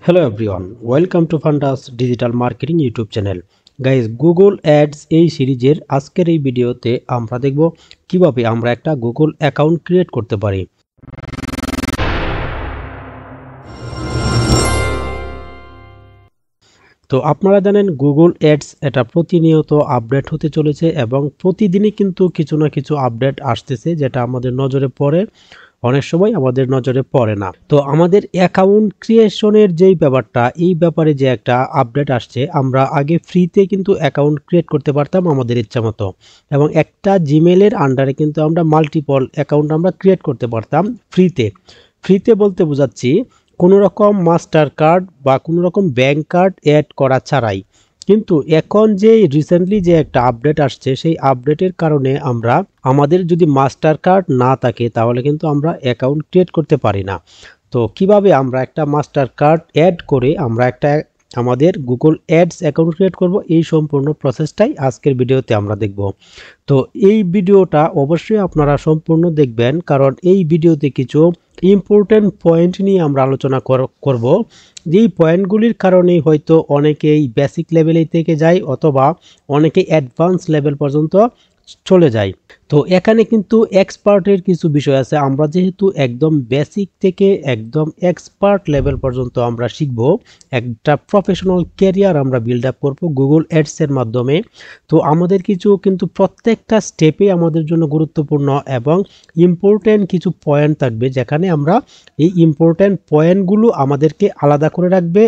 Hello everyone, welcome to Fandas Digital Marketing YouTube channel. Guys, Google Ads এই সিরিজের আজকের এই ভিডিওতে আমরা দেখব কিভাবে আমরা একটা Google অ্যাকাউন্ট ক্রিয়েট করতে পারি। তো আপনারা জানেন Google Ads এটা প্রতিনিয়ত আপডেট হতে চলেছে এবং প্রতিদিনই কিন্তু কিছু না কিছু আপডেট আসতেছে যেটা আমাদের নজরে পড়ে, অনেক সময় আমাদের নজরে পড়ে না। তো আমাদের অ্যাকাউন্ট ক্রিয়েশনের যেই ব্যাপারটা, এই ব্যাপারে যে একটা আপডেট আসছে, আমরা আগে ফ্রিতে কিন্তু অ্যাকাউন্ট ক্রিয়েট করতে পারতাম আমাদের ইচ্ছা মতো, এবং একটা জিমেলের আন্ডারে কিন্তু আমরা মাল্টিপল অ্যাকাউন্ট আমরা ক্রিয়েট করতে পারতাম ফ্রিতে। ফ্রিতে বলতে বোঝাচ্ছি কোনো রকম মাস্টার কার্ড বা কোনো রকম ব্যাংক কার্ড অ্যাড করা ছাড়াই। কিন্তু এখন যে রিসেন্টলি যে একটা আপডেট আসছে, সেই আপডেটের কারণে আমরা আমাদের যদি মাস্টার কার্ড না থাকে তাহলে কিন্তু আমরা অ্যাকাউন্ট ক্রিয়েট করতে পারি না। তো কিভাবে আমরা একটা মাস্টার কার্ড অ্যাড করে আমরা একটা আমাদের গুগল অ্যাডস অ্যাকাউন্ট ক্রিয়েট করব, এই সম্পূর্ণ প্রসেসটাই আজকের ভিডিওতে আমরা দেখব। তো এই ভিডিওটা অবশ্যই আপনারা সম্পূর্ণ দেখবেন, কারণ এই ভিডিওতে কিছু ইম্পর্টেন্ট পয়েন্ট নিয়ে আমরা আলোচনা করব, যেই পয়েন্টগুলির কারণেই হয়তো অনেকেই বেসিক লেভেলে থেকে যায় অথবা অনেকেই অ্যাডভান্স লেভেল পর্যন্ত চলে যায়। তো এখানে কিন্তু এক্সপার্টের কিছু বিষয় আছে। আমরা যেহেতু একদম বেসিক থেকে একদম এক্সপার্ট লেভেল পর্যন্ত আমরা শিখব, একটা প্রফেশনাল ক্যারিয়ার আমরা বিল্ড আপ করব গুগল অ্যাডসের মাধ্যমে। তো আমাদের কিছু কিন্তু প্রত্যেকটা স্টেপে আমাদের জন্য গুরুত্বপূর্ণ এবং ইম্পর্টেন্ট কিছু পয়েন্ট থাকবে, যেখানে আমরা এই ইম্পর্টেন্ট পয়েন্টগুলো আমাদেরকে আলাদা করে রাখবে,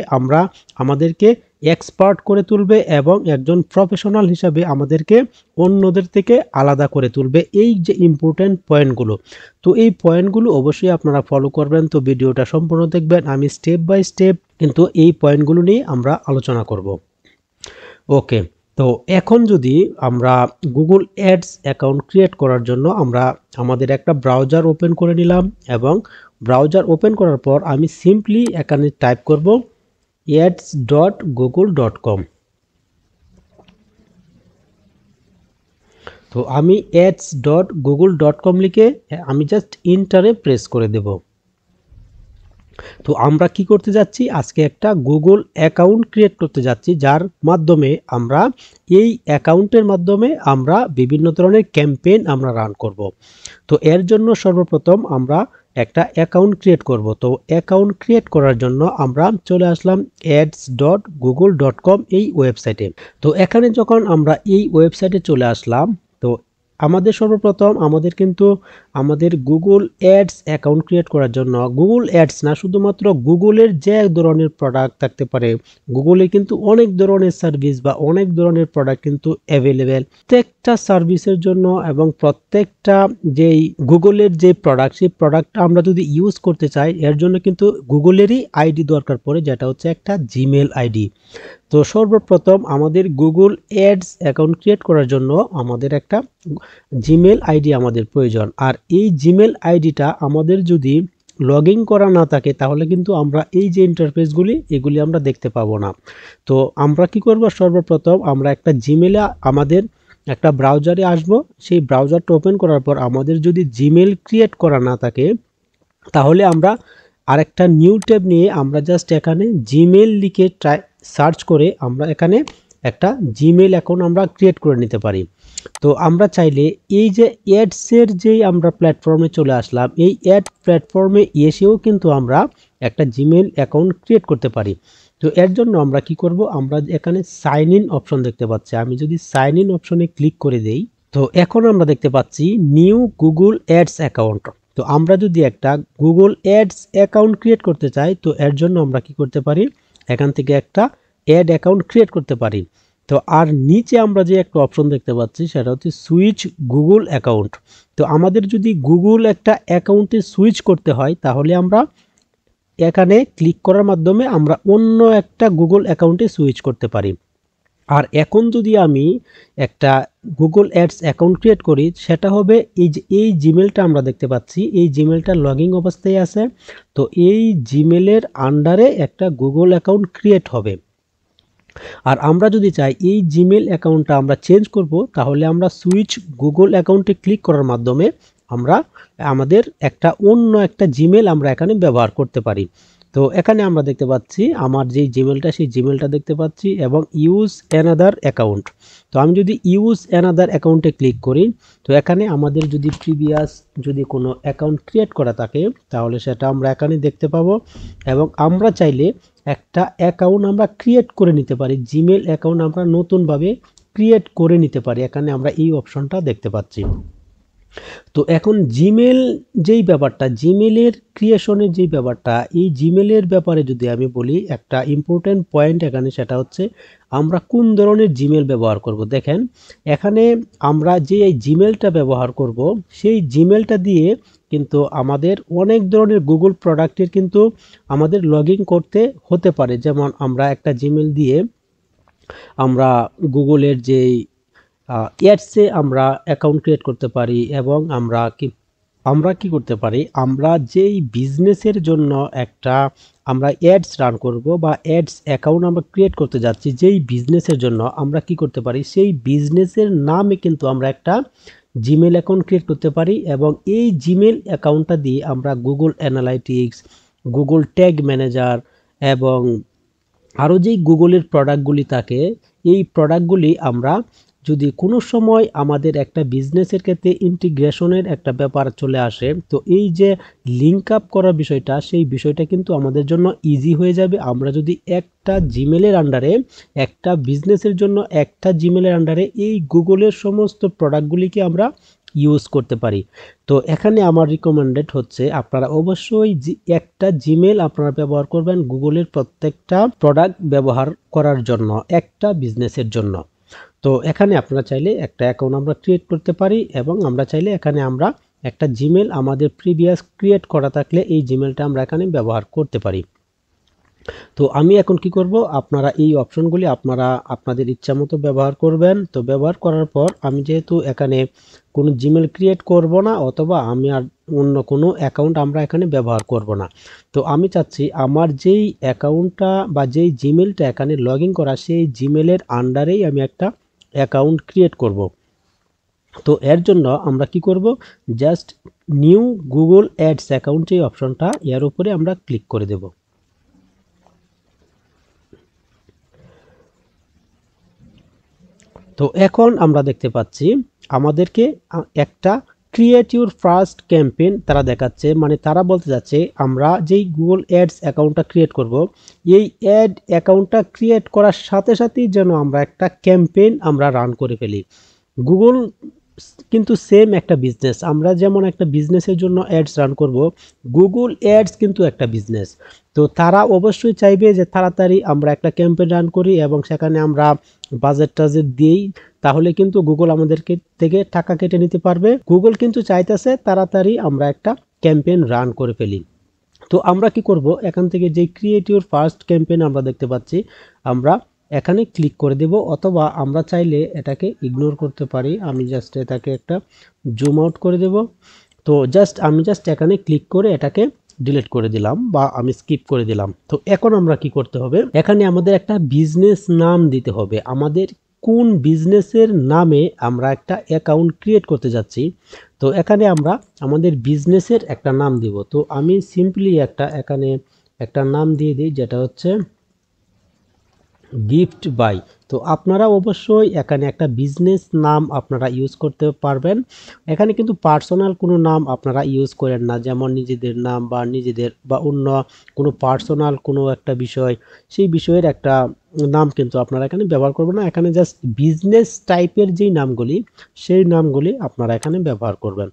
আমাদেরকে এক্সপার্ট করে তুলবে এবং একজন প্রফেশনাল হিসাবে আমাদেরকে অন্যদের থেকে আলাদা করে তুলবে, এই যে ইম্পর্টেন্ট পয়েন্টগুলো। তো এই পয়েন্টগুলো অবশ্যই আপনারা ফলো করবেন। তো ভিডিওটা সম্পূর্ণ দেখবেন, আমি স্টেপ বাই স্টেপ কিন্তু এই পয়েন্টগুলো নিয়ে আমরা আলোচনা করব। ওকে, তো এখন যদি আমরা গুগল অ্যাডস অ্যাকাউন্ট ক্রিয়েট করার জন্য আমরা আমাদের একটা ব্রাউজার ওপেন করে নিলাম, এবং ব্রাউজার ওপেন করার পর আমি সিম্পলি এখানে টাইপ করব ads.google.com। তো আমি ads.google.com লিখে আমি জাস্ট ইন্টারে প্রেস করে দেব। তো আমরা কি করতে যাচ্ছি, আজকে একটা গুগল অ্যাকাউন্ট ক্রিয়েট করতে যাচ্ছি, যার মাধ্যমে আমরা এই অ্যাকাউন্টের মাধ্যমে আমরা বিভিন্ন ধরনের ক্যাম্পেইন আমরা রান করব। তো এর জন্য সর্বপ্রথম আমরা একটা অ্যাকাউন্ট ক্রিয়েট করব। তো অ্যাকাউন্ট ক্রিয়েট করার জন্য আমরা চলে আসলাম ads.google.com এই ওয়েবসাইটে। তো এখানে যখন আমরা এই ওয়েবসাইটে চলে আসলাম, তো আমাদের সর্বপ্রথম আমাদের গুগল অ্যাডস অ্যাকাউন্ট ক্রিয়েট করার জন্য, গুগল অ্যাডস না, শুধুমাত্র গুগলের যে ধরনের প্রোডাক্ট থাকতে পারে, গুগলে কিন্তু অনেক ধরনের সার্ভিস বা অনেক ধরনের প্রোডাক্ট কিন্তু অ্যাভেলেবেল। প্রত্যেকটা সার্ভিসের জন্য এবং প্রত্যেকটা যেই গুগলের যে প্রোডাক্ট, সেই প্রোডাক্টটা আমরা যদি ইউজ করতে চাই, এর জন্য কিন্তু গুগলেরই আইডি দরকার পড়ে, যেটা হচ্ছে একটা জিমেল আইডি। তো সর্বপ্রথম আমাদের গুগল অ্যাডস অ্যাকাউন্ট ক্রিয়েট করার জন্য আমাদের একটা জিমেল আইডি আমাদের প্রয়োজন। আর এই জিমেল আইডিটা আমাদের যদি লগ ইন করা না থাকে, তাহলে কিন্তু আমরা এই যে ইন্টারফেসগুলি, এগুলি আমরা দেখতে পাবো না। তো আমরা কি করব, সর্বপ্রথম আমরা একটা জিমেলে আমাদের একটা ব্রাউজারে আসব। সেই ব্রাউজারটা ওপেন করার পর আমাদের যদি জিমেল ক্রিয়েট করা না থাকে, তাহলে আমরা আরেকটা নিউ ট্যাব নিয়ে আমরা জাস্ট এখানে জিমেল লিখে সার্চ করে আমরা এখানে একটা জিমেল অ্যাকাউন্ট আমরা ক্রিয়েট করে নিতে পারি। তো আমরা চাইলে এই যে অ্যাডসের যেই আমরা প্ল্যাটফর্মে চলে আসলাম, এই অ্যাড প্ল্যাটফর্মে এসেও কিন্তু আমরা একটা জিমেল অ্যাকাউন্ট ক্রিয়েট করতে পারি। তো এর জন্য আমরা কি করব, আমরা এখানে সাইন ইন অপশন দেখতে পাচ্ছি, আমি যদি সাইন ইন অপশনে ক্লিক করে দেই, তো এখন আমরা দেখতে পাচ্ছি নিউ গুগল অ্যাডস অ্যাকাউন্ট। তো আমরা যদি একটা গুগল অ্যাডস অ্যাকাউন্ট ক্রিয়েট করতে চাই, তো এর জন্য আমরা কি করতে পারি, এখান থেকে একটা অ্যাড অ্যাকাউন্ট ক্রিয়েট করতে পারি। তো আর নিচে আমরা যে একটা অপশন দেখতে পাচ্ছি, সেটা হচ্ছে সুইচ গুগল অ্যাকাউন্ট। তো আমাদের যদি গুগল একটা অ্যাকাউন্টে সুইচ করতে হয়, তাহলে আমরা এখানে ক্লিক করার মাধ্যমে আমরা অন্য একটা গুগল অ্যাকাউন্টে সুইচ করতে পারি। আর এখন যদি আমি একটা গুগল অ্যাডস অ্যাকাউন্ট ক্রিয়েট করি, সেটা হবে এই জিমেলটা আমরা দেখতে পাচ্ছি, এই জিমেলটা লগইন অবস্থায় আছে। তো এই জিমেলের আন্ডারে একটা গুগল অ্যাকাউন্ট ক্রিয়েট হবে। আর আমরা যদি চাই এই জিমেল অ্যাকাউন্টটা আমরা চেঞ্জ করব, তাহলে আমরা সুইচ গুগল অ্যাকাউন্টে ক্লিক করার মাধ্যমে আমরা আমাদের অন্য একটা জিমেল আমরা এখানে ব্যবহার করতে পারি। তো তো এখানে আমরা দেখতে পাচ্ছি আমার যে জিমেলটা সেই জিমেলটা দেখতে পাচ্ছি এবং ইউজ অ্যানাদার অ্যাকাউন্ট। তো আমি যদি ইউজ অ্যানাদার অ্যাকাউন্টে ক্লিক করি, তো এখানে আমাদের যদি প্রিভিয়াস যদি কোনো অ্যাকাউন্ট ক্রিয়েট করা থাকে তাহলে সেটা আমরা এখানে দেখতে পাবো। এবং আমরা চাইলে একটা অ্যাকাউন্ট আমরা ক্রিয়েট করে নিতে পারি, জিমেল অ্যাকাউন্ট আমরা নতুনভাবে ক্রিয়েট করে নিতে পারি। এখানে আমরা এই অপশনটা দেখতে পাচ্ছি। তো এখন জিমেল যেই ব্যাপারটা, জিমেলের ক্রিয়েশনের যেই ব্যাপারটা, এই জিমেলের ব্যাপারে যদি আমি বলি, একটা ইম্পর্টেন্ট পয়েন্ট এখানে সেটা হচ্ছে আমরা কোন ধরনের জিমেল ব্যবহার করব। দেখেন এখানে আমরা যে এই জিমেলটা ব্যবহার করব সেই জিমেলটা দিয়ে কিন্তু আমাদের অনেক ধরনের গুগল প্রোডাক্টের কিন্তু আমাদের লগ ইন করতে হতে পারে। যেমন আমরা একটা জিমেল দিয়ে আমরা গুগলের যেই অ্যাডসে আমরা অ্যাকাউন্ট ক্রিয়েট করতে পারি এবং আমরা কি করতে পারি, আমরা যেই বিজনেসের জন্য একটা আমরা অ্যাডস রান করব বা অ্যাডস অ্যাকাউন্ট আমরা ক্রিয়েট করতে যাচ্ছি, যেই বিজনেসের জন্য আমরা কি করতে পারি, সেই বিজনেসের নামে কিন্তু আমরা একটা জিমেল অ্যাকাউন্ট ক্রিয়েট করতে পারি এবং এই জিমেল অ্যাকাউন্টটা দিয়ে আমরা Google analytics, Google tag manager এবং আরও যেই গুগলের প্রোডাক্টগুলি থাকে, এই প্রোডাক্টগুলি আমরা যদি কোনো সময় আমাদের একটা বিজনেসের ক্ষেত্রে ইন্টিগ্রেশনের একটা ব্যাপার চলে আসে, তো এই যে লিঙ্ক আপ করার বিষয়টা, সেই বিষয়টা কিন্তু আমাদের জন্য ইজি হয়ে যাবে। আমরা যদি একটা জিমেলের আন্ডারে, একটা বিজনেসের জন্য একটা জিমেলের আন্ডারে এই গুগলের সমস্ত প্রোডাক্টগুলিকে আমরা ইউজ করতে পারি। তো এখানে আমার রিকমেন্ডেড হচ্ছে আপনারা অবশ্যই একটা জিমেল আপনারা ব্যবহার করবেন গুগলের প্রত্যেকটা প্রোডাক্ট ব্যবহার করার জন্য, একটা বিজনেসের জন্য। তো এখানে আপনারা চাইলে একটা অ্যাকাউন্ট আমরা ক্রিয়েট করতে পারি এবং আমরা চাইলে এখানে আমরা একটা জিমেল আমাদের প্রিভিয়াস ক্রিয়েট করা থাকলে এই জিমেলটা আমরা এখানে ব্যবহার করতে পারি। তো আমি এখন কি করব, আপনারা এই অপশনগুলি আপনারা আপনাদের ইচ্ছা মতো ব্যবহার করবেন। তো ব্যবহার করার পর আমি যেহেতু এখানে কোনো জিমেল ক্রিয়েট করব না অথবা আমি আর অন্য কোনো অ্যাকাউন্ট আমরা এখানে ব্যবহার করব না, তো আমি চাচ্ছি আমার যেই অ্যাকাউন্টটা বা যেই জিমেলটা এখানে লগ ইন করা, সেই জিমেলের আন্ডারেই আমি একটা অ্যাকাউন্ট ক্রিয়েট করব। তো এর জন্য আমরা কি করব, just new Google ads account যে অপশনটা, এর উপরে আমরা ক্লিক করে দেব। তো এখন আমরা দেখতে পাচ্ছি আমাদেরকে একটা ক্রিয়েট ইউর ফার্স্ট ক্যাম্পেইন তারা দেখাচ্ছে, মানে তারা বলতে যাচ্ছে আমরা যেই গুগল অ্যাডস অ্যাকাউন্টটা ক্রিয়েট করব, এই অ্যাড অ্যাকাউন্টটা ক্রিয়েট করার সাথে সাথেই যেন আমরা একটা ক্যাম্পেইন আমরা রান করে ফেলি। গুগল কিন্তু সেম একটা বিজনেস, আমরা যেমন একটা বিজনেসের জন্য অ্যাডস রান করব, গুগল অ্যাডস কিন্তু একটা বিজনেস। তো তারা অবশ্যই চাইবে যে তাড়াতাড়ি আমরা একটা ক্যাম্পেইন রান করি এবং সেখানে আমরা বাজেট টাজেট দিই, তাহলে কিন্তু গুগল আমাদেরকে থেকে টাকা কেটে নিতে পারবে। গুগল কিন্তু চাইতেছে তাড়াতাড়ি আমরা একটা ক্যাম্পেইন রান করে ফেলি। তো আমরা কি করব, এখান থেকে যে ক্রিয়েট ইউর ফার্স্ট ক্যাম্পেইন আমরা দেখতে পাচ্ছি, আমরা এখানে ক্লিক করে দেব অথবা আমরা চাইলে এটাকে ইগনোর করতে পারি। আমি জাস্ট এটাকে একটা জুম আউট করে দেব। তো আমি জাস্ট এখানে ক্লিক করে এটাকে ডিলিট করে দিলাম বা আমি স্কিপ করে দিলাম। তো এখন আমরা কি করতে হবে, এখানে আমাদের একটা বিজনেস নাম দিতে হবে। আমাদের কোন বিজনেসের নামে আমরা একটা অ্যাকাউন্ট ক্রিয়েট করতে যাচ্ছি, তো এখানে আমরা আমাদের বিজনেসের একটা নাম দিব। তো আমি সিম্পলি এখানে একটা নাম দিয়ে দিই, যেটা হচ্ছে গিফট বাই। তো আপনারা অবশ্যই এখানে একটা বিজনেস নাম আপনারা ইউজ করতে পারবেন। এখানে কিন্তু পার্সোনাল কোনো নাম আপনারা ইউজ করেন না, যেমন নিজেদের নাম বা নিজেদের বা অন্য কোনো পার্সোনাল কোনো একটা বিষয়, সেই বিষয়ের একটা নাম কিন্তু আপনারা এখানে ব্যবহার করবেন না। এখানে জাস্ট বিজনেস টাইপের যেই নামগুলি, সেই নামগুলি আপনারা এখানে ব্যবহার করবেন।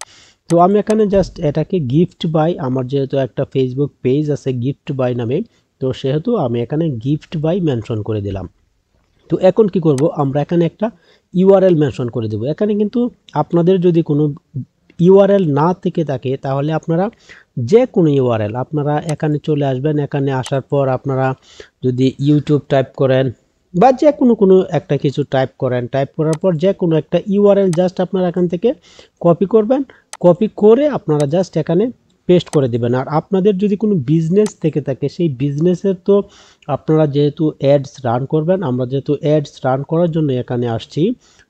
তো আমি এখানে জাস্ট এটাকে গিফট বাই, আমার যেহেতু একটা ফেসবুক পেজ আছে গিফট বাই নামে, তো সেহেতু আমি এখানে গিফট বাই মেনশন করে দিলাম। তো এখন কি করব, আমরা এখানে একটা ইউআরএল মেনশন করে দেব। এখানে কিন্তু আপনাদের যদি কোনো ইউআরএল না থেকে থাকে তাহলে আপনারা যে কোনো ইউআরএল আপনারা এখানে চলে আসবেন। এখানে আসার পর আপনারা যদি ইউটিউব টাইপ করেন বা যে কোনো একটা কিছু টাইপ করেন, টাইপ করার পর যে কোনো একটা ইউআরএল জাস্ট আপনারা এখান থেকে কপি করবেন। কপি করে আপনারা জাস্ট এখানে পেস্ট করে দিবেন। আর আপনাদের যদি কোনো বিজনেস থেকে থাকে, সেই বিজনেসের তো আপনারা যেহেতু অ্যাডস রান করবেন, আমরা যেহেতু অ্যাডস রান করার জন্য এখানে আসছি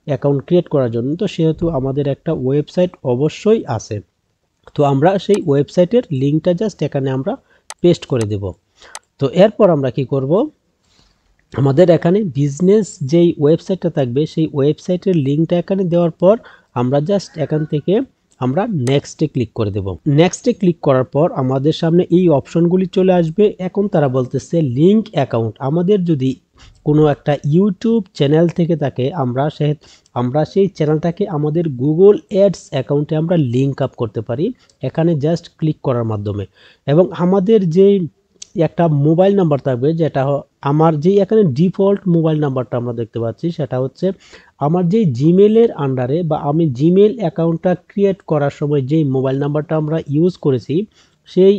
অ্যাকাউন্ট ক্রিয়েট করার জন্য, তো সেহেতু আমাদের একটা ওয়েবসাইট অবশ্যই আছে। তো আমরা সেই ওয়েবসাইটের লিঙ্কটা জাস্ট এখানে আমরা পেস্ট করে দেব। তো এরপর আমরা কি করব, আমাদের এখানে বিজনেস যেই ওয়েবসাইটটা থাকবে সেই ওয়েবসাইটের লিঙ্কটা এখানে দেওয়ার পর আমরা জাস্ট এখান থেকে আমরা নেক্সটে ক্লিক করে দেব। নেক্সটে ক্লিক করার পর আমাদের সামনে এই অপশনগুলি চলে আসবে। এখন তারা বলতেছে লিঙ্ক অ্যাকাউন্ট। আমাদের যদি কোনো একটা ইউটিউব চ্যানেল থেকে থাকে, আমরা সেই চ্যানেলটাকে আমাদের গুগল অ্যাডস অ্যাকাউন্টে আমরা লিঙ্ক আপ করতে পারি এখানে জাস্ট ক্লিক করার মাধ্যমে। এবং আমাদের যেই একটা মোবাইল নাম্বার থাকবে, যেটা আমার যেই এখানে ডিফল্ট মোবাইল নাম্বারটা আমরা দেখতে পাচ্ছি, সেটা হচ্ছে আমার যেই জিমেলের আন্ডারে বা আমি জিমেল অ্যাকাউন্টটা ক্রিয়েট করার সময় যেই মোবাইল নাম্বারটা আমরা ইউজ করেছি সেই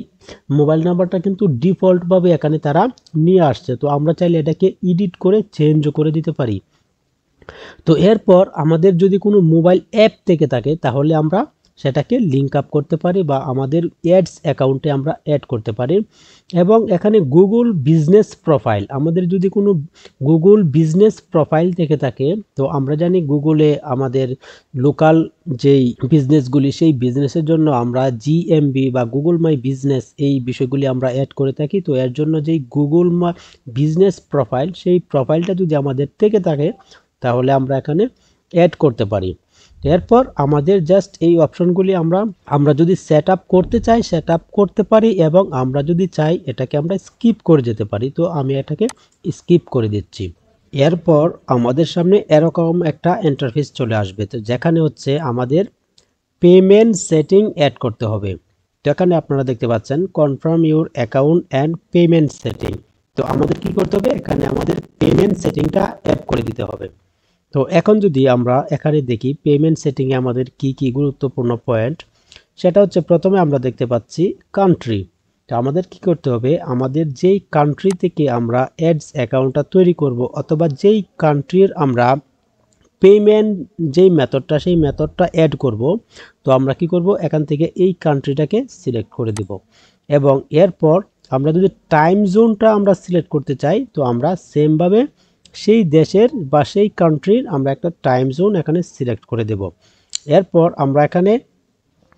মোবাইল নাম্বারটা কিন্তু ডিফল্টভাবে এখানে তারা নিয়ে আসছে। তো আমরা চাইলে এটাকে এডিট করে চেঞ্জও করে দিতে পারি। তো এরপর আমাদের যদি কোনো মোবাইল অ্যাপ থেকে থাকে তাহলে আমরা সেটাকে লিঙ্ক আপ করতে পারি বা আমাদের অ্যাডস অ্যাকাউন্টে আমরা অ্যাড করতে পারি। এবং এখানে গুগল বিজনেস প্রোফাইল, আমাদের যদি কোনো গুগল বিজনেস প্রোফাইল থেকে থাকে, তো আমরা জানি গুগলে আমাদের লোকাল যেই বিজনেসগুলি সেই বিজনেসের জন্য আমরা জিএমবি বা গুগল মাই বিজনেস এই বিষয়গুলি আমরা অ্যাড করে থাকি। তো এর জন্য যেই গুগল মাই বিজনেস প্রোফাইল, সেই প্রোফাইলটা যদি আমাদের থেকে থাকে তাহলে আমরা এখানে অ্যাড করতে পারি। এরপর আমাদের জাস্ট এই অপশনগুলি আমরা যদি সেট আপ করতে চাই সেট আপ করতে পারি, এবং আমরা যদি চাই এটাকে আমরা স্কিপ করে যেতে পারি। তো আমি এটাকে স্কিপ করে দিচ্ছি। এরপর আমাদের সামনে এরকম একটা ইন্টারফেস চলে আসবে, তো যেখানে হচ্ছে আমাদের পেমেন্ট সেটিং অ্যাড করতে হবে। তো এখানে আপনারা দেখতে পাচ্ছেন confirm your account and payment setting. তো আমাদের কি করতে হবে, এখানে আমাদের পেমেন্ট সেটিংটা অ্যাড করে দিতে হবে। তো এখন যদি আমরা এখানে দেখি পেমেন্ট সেটিংয়ে আমাদের কি কি গুরুত্বপূর্ণ পয়েন্ট, সেটা হচ্ছে প্রথমে আমরা দেখতে পাচ্ছি কান্ট্রি। তো আমাদের কি করতে হবে, আমাদের যেই কান্ট্রি থেকে আমরা অ্যাডস অ্যাকাউন্টটা তৈরি করব অথবা যেই কান্ট্রির আমরা পেমেন্ট যেই মেথডটা সেই মেথডটা অ্যাড করব, তো আমরা কি করব, এখান থেকে এই কান্ট্রিটাকে সিলেক্ট করে দেব। এবং এরপর আমরা যদি টাইম জোনটা আমরা সিলেক্ট করতে চাই, তো আমরা সেমভাবে সেই দেশের বা সেই কান্ট্রির আমরা একটা টাইম জোন এখানে সিলেক্ট করে দেব। এরপর আমরা এখানে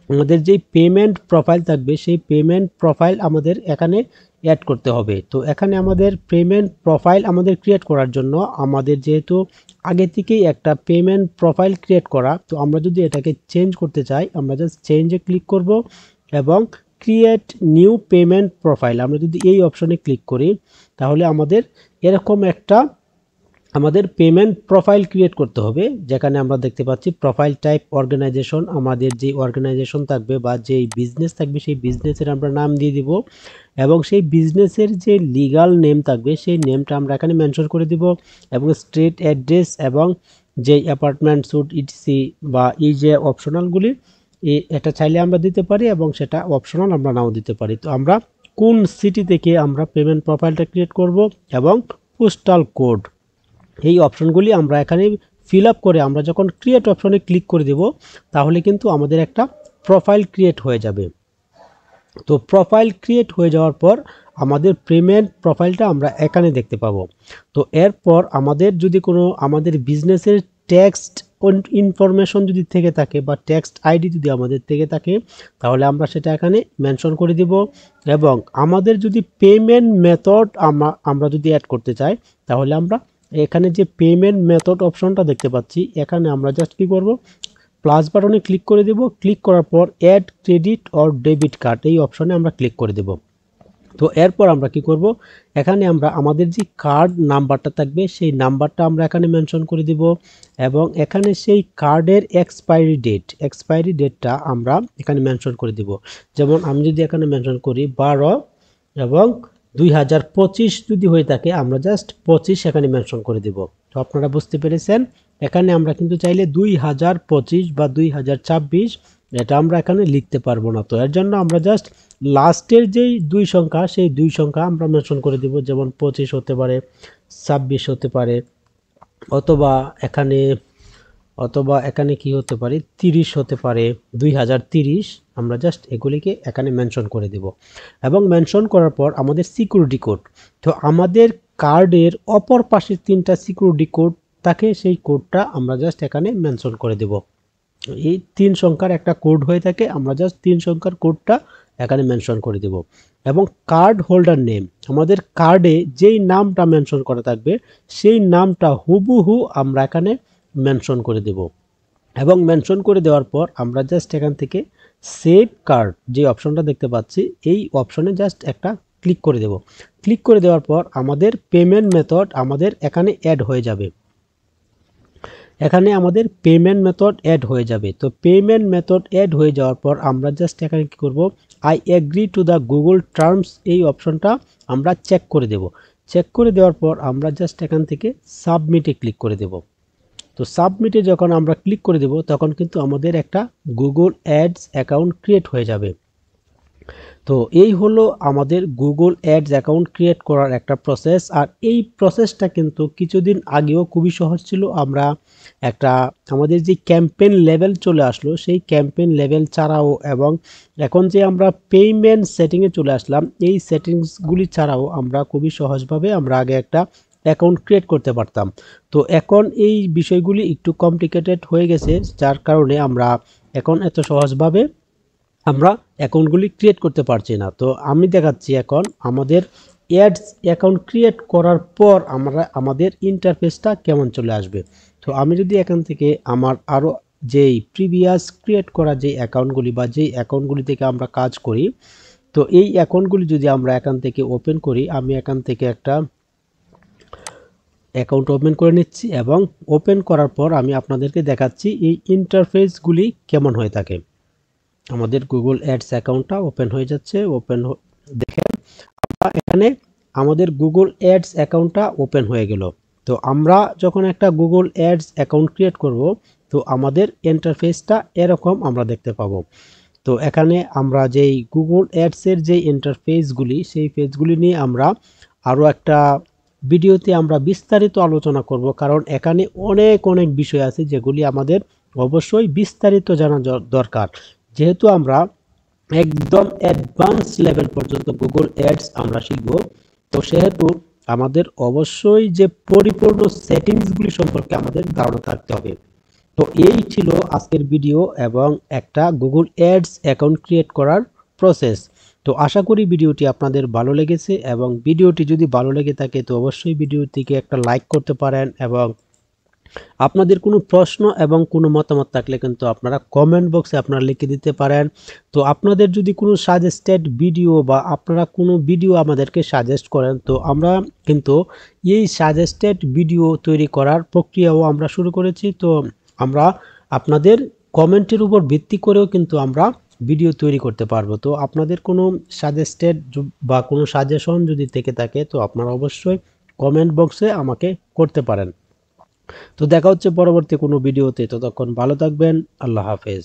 আমাদের যেই পেমেন্ট প্রোফাইল থাকবে সেই পেমেন্ট প্রোফাইল আমাদের এখানে অ্যাড করতে হবে। তো এখানে আমাদের পেমেন্ট প্রোফাইল আমাদের ক্রিয়েট করার জন্য আমাদের যেহেতু আগে থেকেই একটা পেমেন্ট প্রোফাইল ক্রিয়েট করা, তো আমরা যদি এটাকে চেঞ্জ করতে চাই আমরা জাস্ট চেঞ্জে ক্লিক করব এবং ক্রিয়েট নিউ পেমেন্ট প্রোফাইল আমরা যদি এই অপশনে ক্লিক করি, তাহলে আমাদের এরকম একটা আমাদের পেমেন্ট প্রোফাইল ক্রিয়েট করতে হবে, যেখানে আমরা দেখতে পাচ্ছি প্রোফাইল টাইপ অর্গানাইজেশন, আমাদের যে অর্গানাইজেশন থাকবে বা যেই বিজনেস থাকবে সেই বিজনেসের আমরা নাম দিয়ে দিব, এবং সেই বিজনেসের যে লিগ্যাল নেম থাকবে সেই নেমটা আমরা এখানে মেনশন করে দিব, এবং স্ট্রিট অ্যাড্রেস এবং যে অ্যাপার্টমেন্ট সুট ইটিসি বা এই যে অপশনালগুলি এটা চাইলে আমরা দিতে পারি এবং সেটা অপশনাল আমরা নাও দিতে পারি। তো আমরা কোন সিটি থেকে আমরা পেমেন্ট প্রোফাইলটা ক্রিয়েট করব এবং পোস্টাল কোড, এই অপশনগুলি আমরা এখানে ফিল আপ করে আমরা যখন ক্রিয়েট অপশনে ক্লিক করে দেব তাহলে কিন্তু আমাদের একটা প্রোফাইল ক্রিয়েট হয়ে যাবে। তো প্রোফাইল ক্রিয়েট হয়ে যাওয়ার পর আমাদের পেমেন্ট প্রোফাইলটা আমরা এখানে দেখতে পাবো। তো এরপর আমাদের যদি কোনো আমাদের বিজনেসের টেক্সট ইনফরমেশন যদি থেকে থাকে বা টেক্সট আইডি যদি আমাদের থেকে থাকে তাহলে আমরা সেটা এখানে মেনশন করে দিব। এবং আমাদের যদি পেমেন্ট মেথড আমরা যদি অ্যাড করতে চাই তাহলে আমরা এখানে যে পেমেন্ট মেথড অপশনটা দেখতে পাচ্ছি এখানে আমরা জাস্ট কি করব, প্লাস বাটনে ক্লিক করে দেব। ক্লিক করার পর add credit or debit card এই অপশনে আমরা ক্লিক করে দেব। তো এরপর আমরা কি করব, এখানে আমরা আমাদের যে কার্ড নাম্বারটা থাকবে সেই নাম্বারটা আমরা এখানে মেনশন করে দিব, এবং এখানে সেই কার্ডের এক্সপায়ারি ডেটটা আমরা এখানে মেনশন করে দিব। যেমন আমি যদি এখানে মেনশন করি 12 এবং 2025 যদি হয়ে থাকে আমরা জাস্ট 25 এখানে মেনশন করে দেব। তো আপনারা বুঝতে পেরেছেন, এখানে আমরা কিন্তু চাইলে 2025 বা 2026 এটা আমরা এখানে লিখতে পারবো না। তো এর জন্য আমরা জাস্ট লাস্টের যেই দুই সংখ্যা সেই দুই সংখ্যা আমরা মেনশন করে দেব, যেমন 25 হতে পারে, 26 হতে পারে, অথবা এখানে কি হতে পারে 30 হতে পারে, 2030 আমরা জাস্ট এগুলিকে এখানে মেনশন করে দেব। এবং মেনশন করার পর আমাদের সিকিউরিটি কোড, তো আমাদের কার্ডের অপর পাশে 3টা সিকিউরিটি কোড থাকে, সেই কোডটা আমরা জাস্ট এখানে মেনশন করে দেব। এই 3 সংখ্যার একটা কোড হয়ে থাকে, আমরা জাস্ট 3 সংখ্যার কোডটা এখানে মেনশন করে দেব। এবং কার্ড হোল্ডার নেম, আমাদের কার্ডে যেই নামটা মেনশন করা থাকবে সেই নামটা হুবহু আমরা এখানে মেনশন করে দেব। এবং মেনশন করে দেওয়ার পর আমরা জাস্ট এখান থেকে সেভ কার্ড যে অপশনটা দেখতে পাচ্ছি এই অপশনে জাস্ট একটা ক্লিক করে দেব। ক্লিক করে দেওয়ার পর আমাদের পেমেন্ট মেথড আমাদের এখানে অ্যাড হয়ে যাবে। এখানে আমাদের পেমেন্ট মেথড অ্যাড হয়ে যাবে। তো পেমেন্ট মেথড অ্যাড হয়ে যাওয়ার পর আমরা জাস্ট এখানে কি করব, I agree to the Google terms এই অপশনটা আমরা চেক করে দেব। চেক করে দেওয়ার পর আমরা জাস্ট এখান থেকে সাবমিটে ক্লিক করে দেব। তো সাবমিটে যখন আমরা ক্লিক করে দেব তখন কিন্তু আমাদের একটা গুগল অ্যাডস অ্যাকাউন্ট ক্রিয়েট হয়ে যাবে। তো এই হলো আমাদের গুগল অ্যাডস অ্যাকাউন্ট ক্রিয়েট করার একটা প্রসেস। আর এই প্রসেসটা কিন্তু কিছুদিন আগেও খুবই সহজ ছিল। আমরা একটা আমাদের যে ক্যাম্পেইন লেভেল চলে আসলো সেই ক্যাম্পেইন লেভেল ছাড়াও এবং এখন যে আমরা পেমেন্ট সেটিংয়ে চলে আসলাম এই সেটিংসগুলি ছাড়াও আমরা খুবই সহজভাবে আমরা আগে একটা অ্যাকাউন্ট ক্রিয়েট করতে পারতাম। তো এখন এই বিষয়গুলি একটু কমপ্লিকেটেড হয়ে গেছে, যার কারণে আমরা এখন এত সহজভাবে আমরা অ্যাকাউন্টগুলি ক্রিয়েট করতে পারছি না। তো আমি দেখাচ্ছি এখন আমাদের অ্যাডস অ্যাকাউন্ট ক্রিয়েট করার পর আমরা আমাদের ইন্টারফেসটা কেমন চলে আসবে। তো আমি যদি এখান থেকে আমার আরও যেই প্রিভিয়াস ক্রিয়েট করা যে অ্যাকাউন্টগুলি বা যেই অ্যাকাউন্টগুলি থেকে আমরা কাজ করি, তো এই অ্যাকাউন্টগুলি যদি আমরা এখান থেকে ওপেন করি, আমি এখান থেকে একটা অ্যাকাউন্ট ওপেন করে নিচ্ছি এবং ওপেন করার পর আমি আপনাদেরকে দেখাচ্ছি এই ইন্টারফেসগুলি কেমন হয়ে থাকে। আমাদের গুগল অ্যাডস অ্যাকাউন্টটা ওপেন হয়ে যাচ্ছে। দেখেন এখানে আমাদের গুগল অ্যাডস অ্যাকাউন্টটা ওপেন হয়ে গেল। তো আমরা যখন একটা গুগল অ্যাডস অ্যাকাউন্ট ক্রিয়েট করব তো আমাদের ইন্টারফেসটা এরকম আমরা দেখতে পাবো। তো এখানে আমরা যেই গুগল অ্যাডসের যে ইন্টারফেসগুলি সেই পেজগুলি নিয়ে আমরা আরও একটা ভিডিওতে আমরা বিস্তারিত আলোচনা করব, কারণ এখানে অনেক বিষয় আছে যেগুলি আমাদের অবশ্যই বিস্তারিত জানা দরকার। যেহেতু আমরা একদম অ্যাডভান্স লেভেল পর্যন্ত গুগল অ্যাডস আমরা শিখব, তো সেহেতু আমাদের অবশ্যই যে পরিপূর্ণ সেটিংসগুলি সম্পর্কে আমাদের ধারণা থাকতে হবে। তো এই ছিল আজকের ভিডিও এবং একটা গুগল অ্যাডস অ্যাকাউন্ট ক্রিয়েট করার প্রসেস। তো আশা করি ভিডিওটি আপনাদের ভালো লেগেছে এবং ভিডিওটি যদি ভালো লেগে থাকে তো অবশ্যই ভিডিওটিকে একটা লাইক করতে পারেন এবং আপনাদের কোনো প্রশ্ন এবং কোনো মতামত থাকলে কিন্তু আপনারা কমেন্ট বক্সে আপনারা লিখে দিতে পারেন। তো আপনাদের যদি কোনো সাজেস্টেড ভিডিও বা আপনারা কোনো ভিডিও আমাদেরকে সাজেস্ট করেন তো আমরা কিন্তু এই সাজেস্টেড ভিডিও তৈরি করার প্রক্রিয়াও আমরা শুরু করেছি। তো আমরা আপনাদের কমেন্টের উপর ভিত্তি করেও কিন্তু আমরা ভিডিও তৈরি করতে পারবো। তো আপনাদের কোনো সাজেস্টেড বা কোনো সাজেশন যদি থেকে থাকে তো আপনারা অবশ্যই কমেন্ট বক্সে আমাকে করতে পারেন। তো দেখা হচ্ছে পরবর্তী কোনো ভিডিওতে, ততক্ষণ ভালো থাকবেন। আল্লাহ হাফেজ।